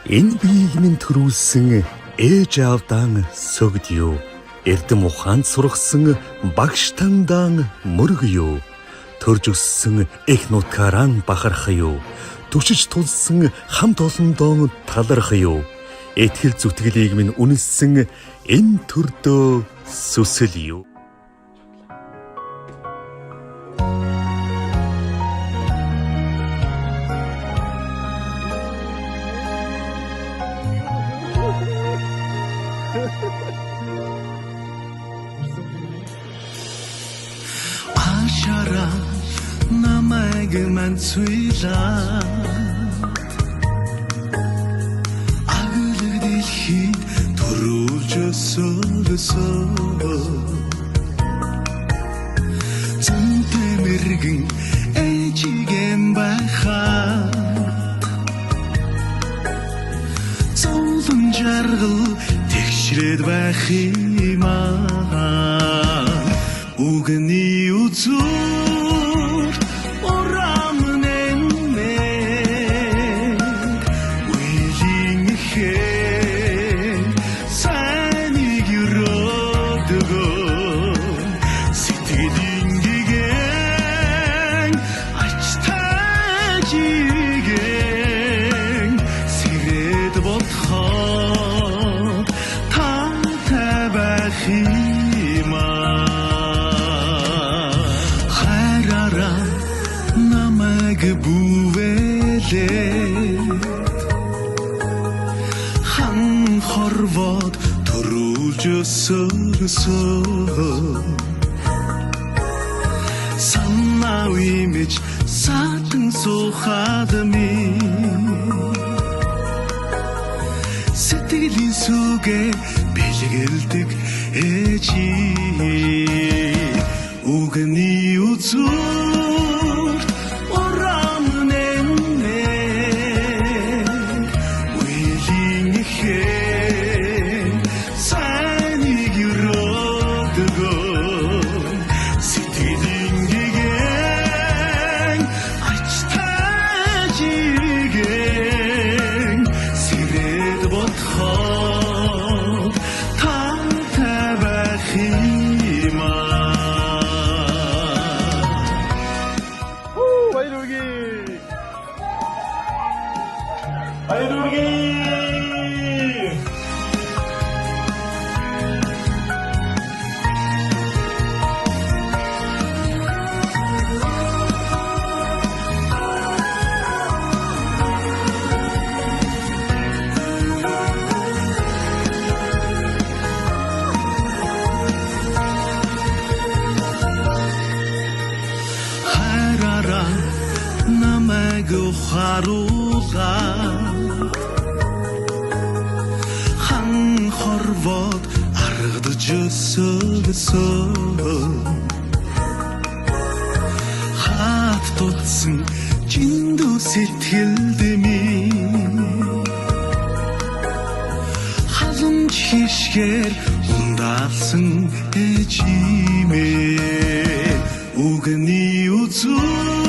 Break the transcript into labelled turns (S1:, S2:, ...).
S1: Энэ биеийг минь төрүүлсэн ээж аавдаан сөгдөө. Эрдэм ухаанд сургасан багштандаан мөргөө. Төрж өссөн их нутгааран бахарх юу. Түшиж тулсан хамт олондоо таларх юу. Этгэл зүтгэлийг минь үнэлсэн энэ төрдөө сүсэл юу.
S2: 아샤라 남에게만 수이라 아그르딜히 도루졌어서 쯤때밀긴 애지겐 바하 좀 жаргал тэгшрээд байхыма үгний үзүүр урамнэнэ үеийн ихэн сайныг өрөөдгөө сэтгэлийн гигэн ачтажигэн сэрээд бодхоо та тавахыма хан хорвоод төрүүлж өсөрсөн санаа имэж саатан сухад ми сэтгэлийн сүгэ бэлгэлдэг ээжи үгний үзүүр харуга хан хорвоод аргадж өссөн хат тутсан жиндүү сэтгэлдэми халамж хишгээр ундаалсан ээжимээ үгний үзүү